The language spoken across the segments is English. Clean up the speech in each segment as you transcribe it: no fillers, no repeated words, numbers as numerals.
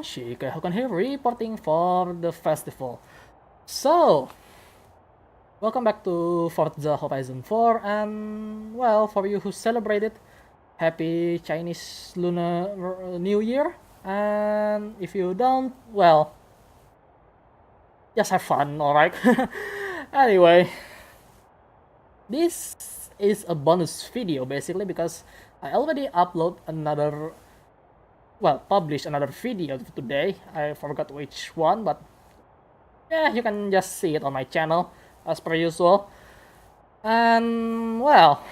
Shikahokan here, reporting for the festival. So, welcome back to Forza Horizon 4, and well, for you who celebrate it, happy Chinese Lunar New Year. And if you don't, well, just have fun, alright? Anyway, this is a bonus video basically because I already published another video today. I forgot which one, but yeah, you can just see it on my channel as per usual. And well,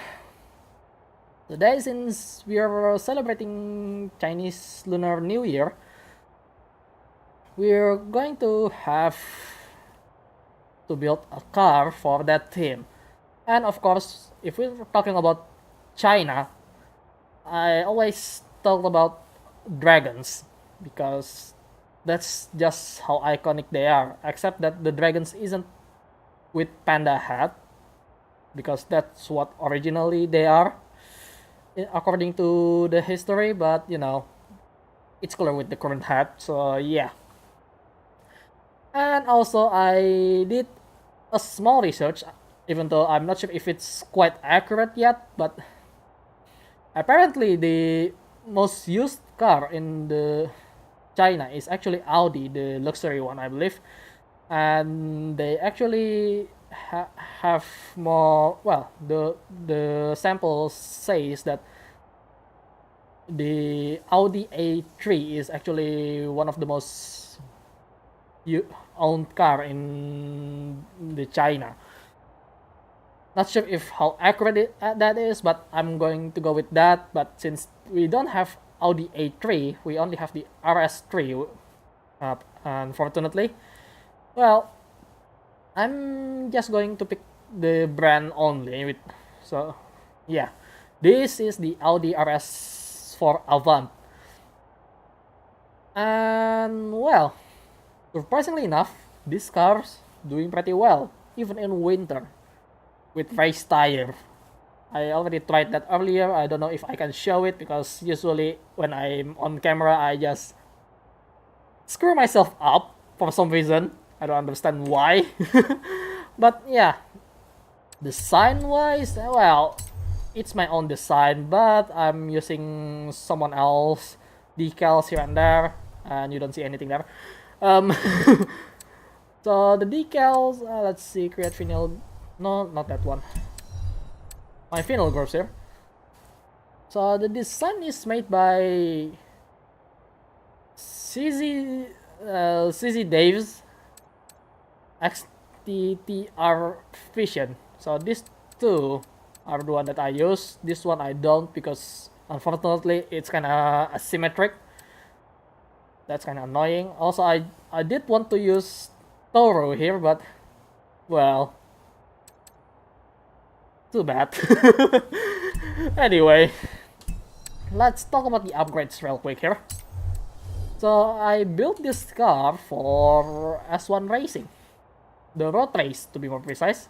today, since we are celebrating Chinese Lunar New Year, we're going to have to build a car for that theme. And of course, if we're talking about China, I always talk about dragons because that's just how iconic they are, except that the dragons isn't with panda hat because that's what originally they are according to the history, but you know, it's cooler with the current hat, so yeah. And also I did a small research, even though I'm not sure if it's quite accurate yet, but apparently the most used car in the China is actually Audi, the luxury one, I believe, and they actually have more. Well, the sample says that the Audi A3 is actually one of the most owned car in the China. Not sure if how accurate that is, but I'm going to go with that. But since we don't have Audi A3, we only have the RS3, unfortunately. Well, I'm just going to pick the brand only. So, yeah. This is the Audi RS4 Avant. And, well, surprisingly enough, this car's doing pretty well, even in winter, with race tire. I already tried that earlier. I don't know if I can show it because usually when I'm on camera, I just screw myself up for some reason. I don't understand why. But yeah, design wise, well, it's my own design, but I'm using someone else decals here and there, and you don't see anything there. Um, so the decals, let's see, create vinyl. No, not that one. My vinyl groups here. So the design is made by CZ Daves XTTR Vision. So these two are the one that I use. This one I don't because unfortunately it's kind of asymmetric. That's kind of annoying. Also, I did want to use Toro here, but well, too bad. Anyway, let's talk about the upgrades real quick here. So I built this car for S1 racing, the road race to be more precise.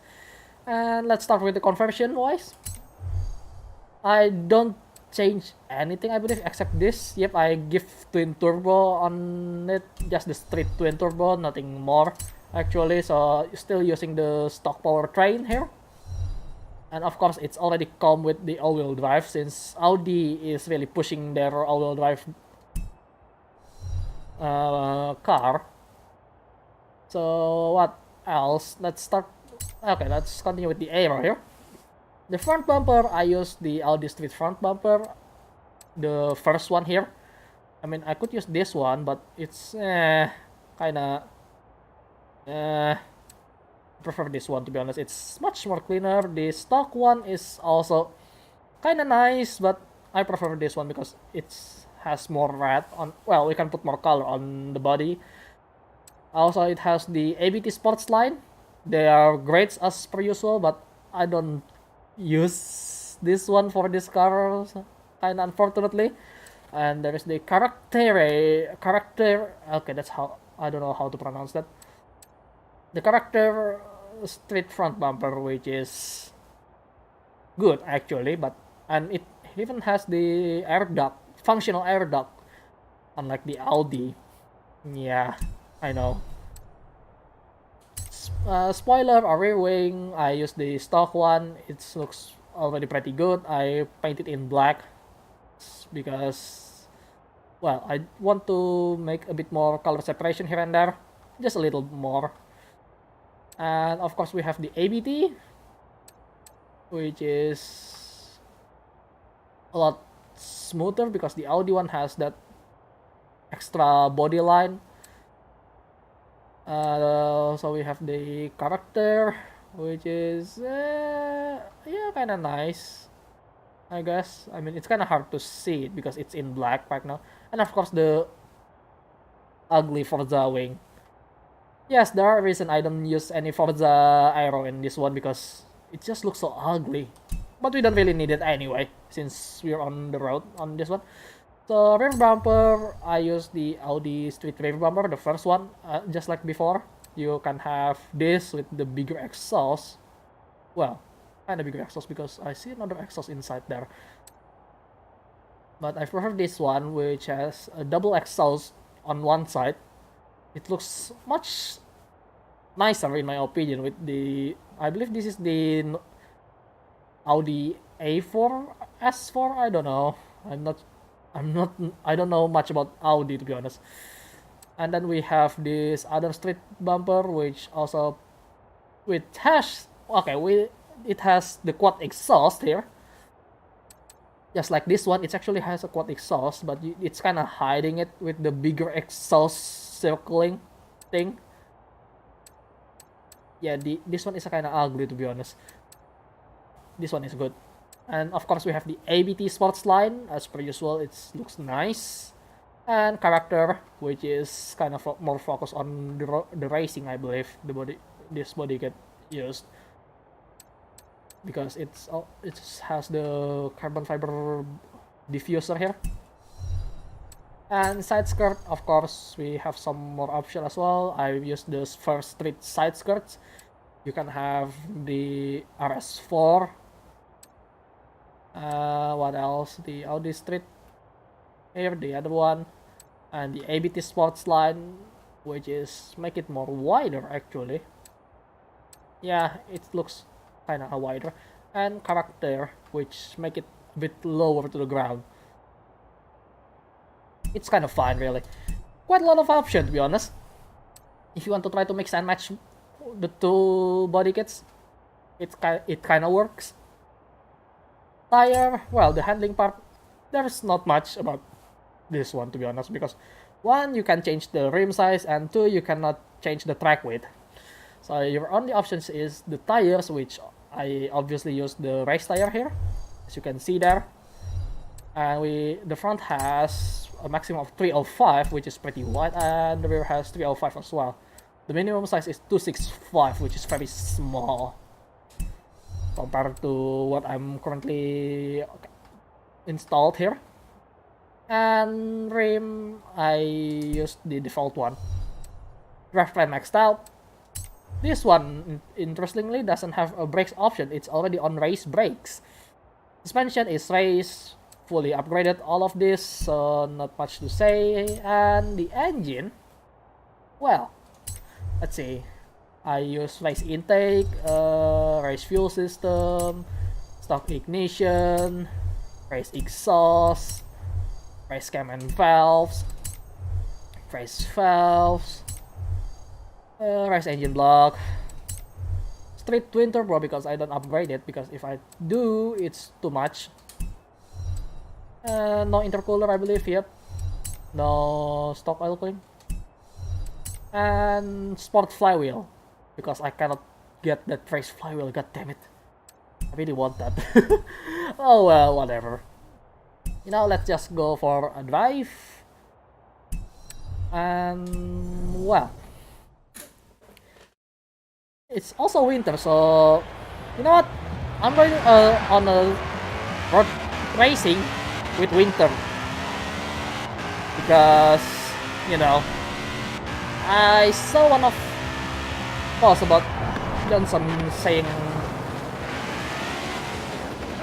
And let's start with the conversion wise. I don't change anything, I believe, except this. Yep, I give twin turbo on it, just the straight twin turbo, nothing more actually. So still using the stock powertrain here. And of course, it's already come with the all-wheel drive since Audi is really pushing their all-wheel drive car. So what else? Let's continue with the aero here. The front bumper, I use the Audi Street front bumper, the first one here. I mean, I could use this one, but it's kinda prefer this one, to be honest. It's much more cleaner. The stock one is also kinda nice, but I prefer this one because it has more red on. Well, we can put more color on the body. Also, it has the ABT Sports line. They are great as per usual, but I don't use this one for this car, kinda unfortunately. And there is the character. Okay, that's how, I don't know how to pronounce that. The character street front bumper, which is good actually, and it even has the air duct, functional air duct, unlike the Audi. Yeah, I know. Spoiler, a rear wing, I used the stock one. It looks already pretty good. I painted in black because, well, I want to make a bit more color separation here and there. Just a little more. And of course we have the ABT, which is a lot smoother because the Audi one has that extra body line. So we have the character, which is yeah, kind of nice, I guess. I mean, it's kind of hard to see it because it's in black right now. And of course the ugly Forza wing. Yes, there are reason I don't use any Forza aero in this one because it just looks so ugly. But we don't really need it anyway, since we're on the road on this one. So rear bumper, I use the Audi Street rear bumper, the first one, just like before. You can have this with the bigger exhaust. Well, kind of bigger exhaust because I see another exhaust inside there. But I prefer this one, which has a double exhaust on one side. It looks much nicer in my opinion with the, I believe this is the Audi A4 S4. I don't know. I don't know much about Audi, to be honest. And then we have this other street bumper, which also with has it has the quad exhaust here. Just like this one, it actually has a quad exhaust, but it's kind of hiding it with the bigger exhaust circling thing. Yeah, this one is kind of ugly, to be honest. This one is good. And of course we have the ABT sports line. As per usual, it looks nice. And character, which is kind of more focused on the racing, I believe. This body get used because it has the carbon fiber diffuser here. And side skirt, of course, we have some more options as well. I used the first street side skirts. You can have the RS4. What else? The Audi Street here, the other one, and the ABT Sports line, which is make it more wider actually. Yeah, it looks kind of wider. And character, which make it a bit lower to the ground. It's kind of fine, really. Quite a lot of options, to be honest. If you want to try to mix and match the two body kits, it kind of works. Tire, well, the handling part, there's not much about this one, to be honest, because one, you can change the rim size, and two, you cannot change the track width. So your only options is the tires, which I obviously use the race tire here, as you can see there. And the front has a maximum of 305, which is pretty wide, and the rear has 305 as well. The minimum size is 265, which is very small compared to what I'm currently installed here. And rim, I used the default one. Rev plan maxed out. This one, interestingly, doesn't have a brakes option. It's already on race brakes. Suspension is race, fully upgraded, all of this, so not much to say. And the engine, well, let's see. I use race intake, race fuel system, stock ignition, race exhaust, race cam and valves, race valves, race engine block, street twin turbo because I don't upgrade it, because if I do, it's too much. No intercooler, I believe, yep. No stock oil clean. And sport flywheel, because I cannot get that race flywheel, god damn it. I really want that. Oh well, whatever. You know, let's just go for a drive. And well, it's also winter, so you know what? I'm going on a road racing with winter because, you know, I saw one of posts about Johnson saying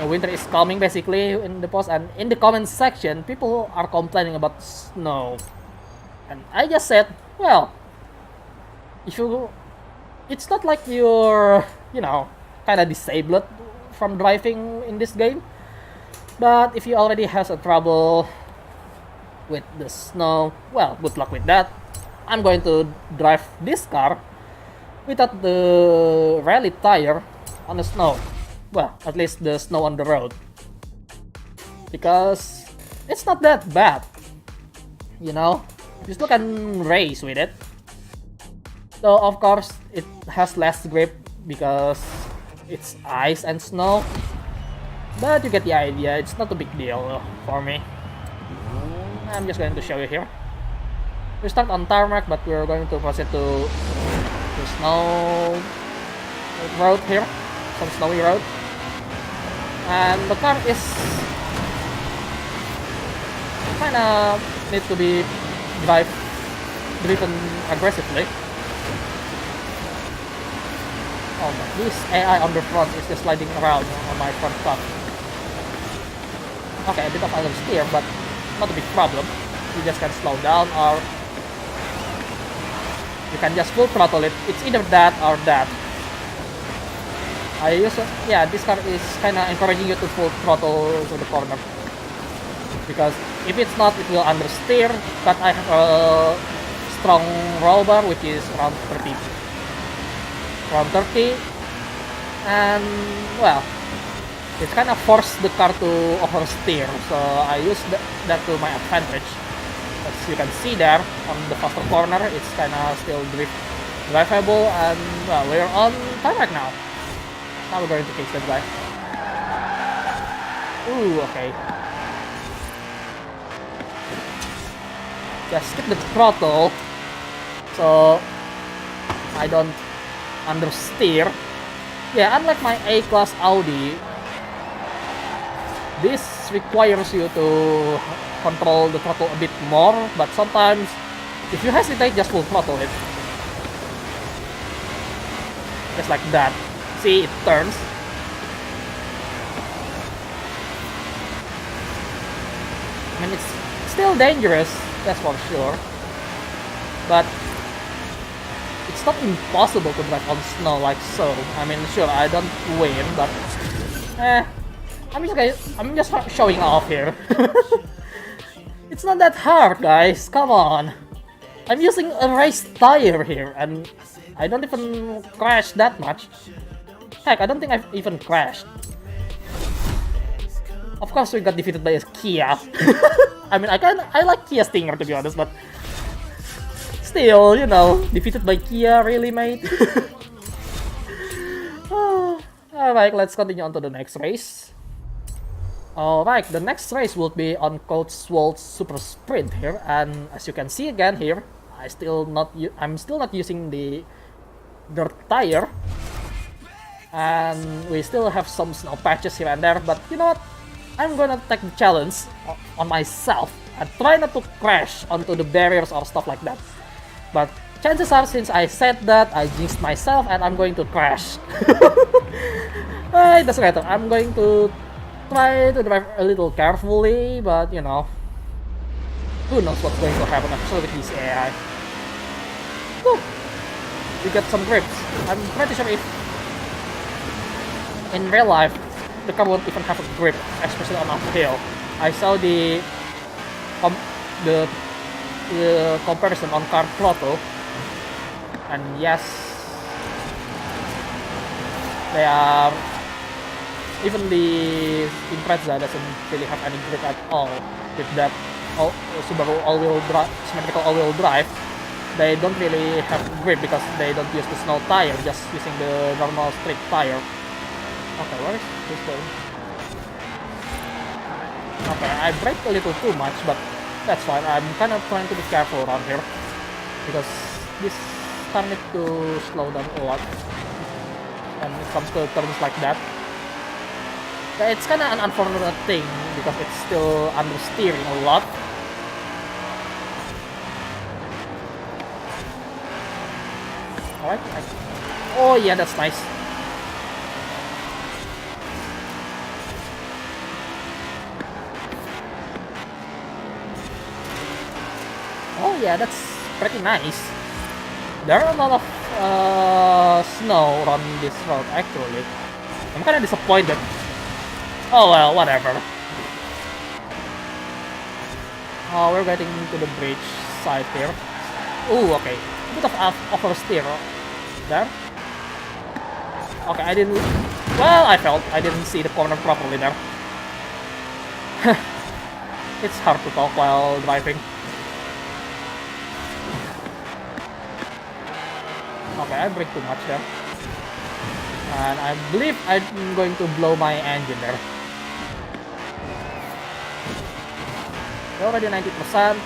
winter is coming, basically, in the post, and in the comment section people are complaining about snow. And I just said, well, if you, it's not like you're, you know, kind of disabled from driving in this game. But if you already has a trouble with the snow, well, good luck with that. I'm going to drive this car without the rally tire on the snow. Well, at least the snow on the road. Because it's not that bad. You know, you still can race with it. So of course it has less grip because it's ice and snow. But you get the idea, it's not a big deal for me. I'm just going to show you here. We start on tarmac, but we're going to proceed to snow road here, some snowy road. And the car is kinda need to be driven aggressively. Oh my, this AI on the front is just sliding around on my front car. Okay, a bit of understeer, but not a big problem. You just can slow down or you can just full throttle it. It's either that or that. Yeah, this car is kinda encouraging you to full throttle to the corner. Because if it's not, it will understeer, but I have a strong roll bar which is around 30. And well, it kind of forced the car to oversteer, so I use that to my advantage. As you can see there on the faster corner, it's kind of still drivable, and well, we're on tarmac now. Now we're going to kick the drive. Ooh, okay. Just skip the throttle so I don't understeer. Yeah, unlike my A-Class Audi, this requires you to control the throttle a bit more, but sometimes if you hesitate, just full throttle it. Just like that. See, it turns. I mean, it's still dangerous, that's for sure. But it's not impossible to drive on snow like so. I mean, sure, I don't win, but I'm just showing off here. It's not that hard, guys. Come on. I'm using a race tire here, and I don't even crash that much. Heck, I don't think I've even crashed. Of course, we got defeated by a Kia. I mean, I like Kia Stinger, to be honest, but still, you know, defeated by Kia, really, mate? Alright, let's continue on to the next race. Alright, the next race will be on Cotswold Super Sprint here, and as you can see again here, I'm still not using the dirt tire, and we still have some snow patches here and there. But you know what? I'm gonna take the challenge on myself and try not to crash onto the barriers or stuff like that. But chances are, since I said that, I jinxed myself and I'm going to crash. It doesn't matter. I'm going to try to drive a little carefully, but you know, who knows what's going to happen, especially with this AI. Whew. We got some grips. I'm pretty sure if in real life the car won't even have a grip, especially on uphill. I saw the comparison on car throttle, and yes, they are, even the Impreza doesn't really have any grip at all with that Subaru symmetrical all-wheel drive. They don't really have grip because they don't use the snow tire, just using the normal street tire. Okay, where is this going? Okay, I brake a little too much, but that's fine. I'm kind of trying to be careful around here because this car needs to slow down a lot when it comes to turns like that. Yeah, it's kind of an unfortunate thing because it's still understeering a lot. Alright, oh yeah, that's nice. Oh yeah, that's pretty nice. There are a lot of snow on this road actually. I'm kind of disappointed. Oh well, whatever. Oh, we're getting to the bridge side here. Ooh, okay. A bit of oversteer there. Okay, I didn't... Well, I felt I didn't see the corner properly there. It's hard to talk while driving. Okay, I brake too much there. And I believe I'm going to blow my engine there. We're already 90%.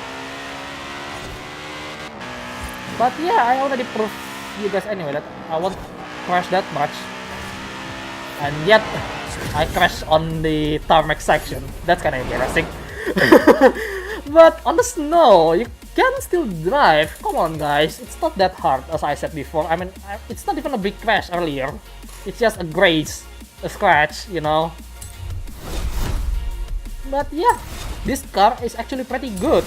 But yeah, I already proved you guys anyway that I won't crash that much. And yet, I crashed on the tarmac section. That's kind of embarrassing. But on the snow, you can still drive. Come on, guys. It's not that hard, as I said before. I mean, it's not even a big crash earlier. It's just a graze, a scratch, you know. But yeah, this car is actually pretty good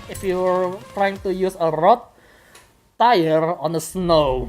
if you're trying to use a road tire on the snow.